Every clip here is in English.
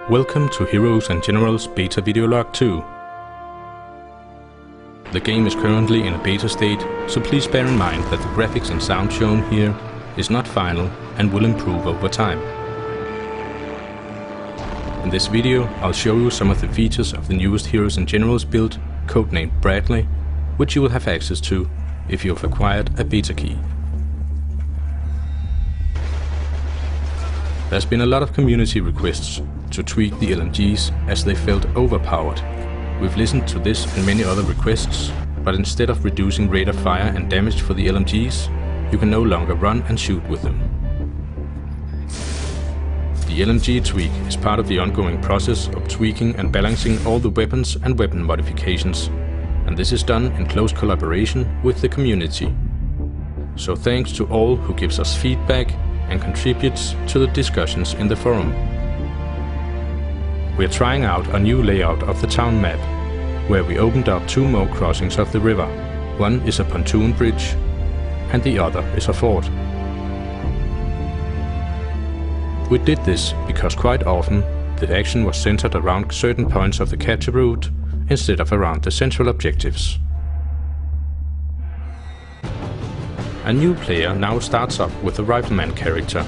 Welcome to Heroes and Generals Beta Videolog 2. The game is currently in a beta state, so please bear in mind that the graphics and sound shown here is not final and will improve over time. In this video I'll show you some of the features of the newest Heroes and Generals build, codenamed Bradley, which you will have access to if you have acquired a beta key. There's been a lot of community requests to tweak the LMGs as they felt overpowered. We've listened to this and many other requests, but instead of reducing rate of fire and damage for the LMGs, you can no longer run and shoot with them. The LMG tweak is part of the ongoing process of tweaking and balancing all the weapons and weapon modifications, and this is done in close collaboration with the community. So thanks to all who gives us feedback and contributes to the discussions in the forum. We are trying out a new layout of the town map, where we opened up 2 more crossings of the river. One is a pontoon bridge, and the other is a fort. We did this because quite often the action was centered around certain points of the capture route instead of around the central objectives. A new player now starts up with the Rifleman character,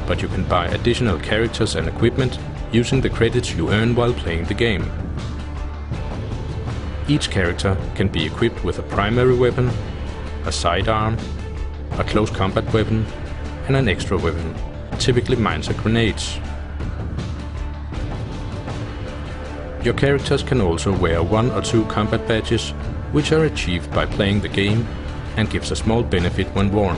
but you can buy additional characters and equipment using the credits you earn while playing the game. Each character can be equipped with a primary weapon, a sidearm, a close combat weapon, and an extra weapon, typically mines and grenades. Your characters can also wear 1 or 2 combat badges, which are achieved by playing the game and gives a small benefit when worn.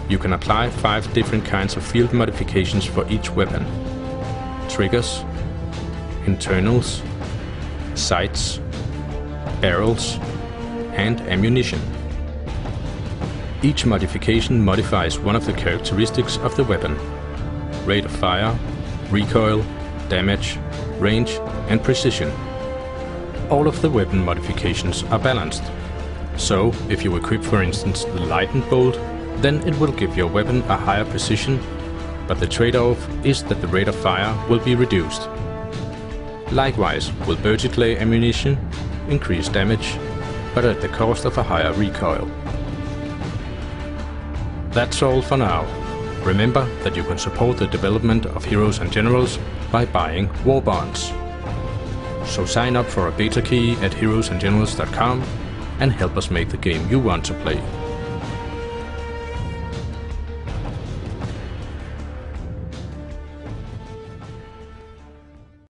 You can apply 5 different kinds of field modifications for each weapon: triggers, internals, sights, barrels, and ammunition. Each modification modifies one of the characteristics of the weapon: rate of fire, recoil, damage, range, and precision. All of the weapon modifications are balanced. So, if you equip for instance the Lightened Bolt, then it will give your weapon a higher precision, but the trade-off is that the rate of fire will be reduced. Likewise will Berejiklight ammunition increase damage, but at the cost of a higher recoil. That's all for now. Remember that you can support the development of Heroes and Generals by buying war bonds. So sign up for a beta key at heroesandgenerals.com and help us make the game you want to play.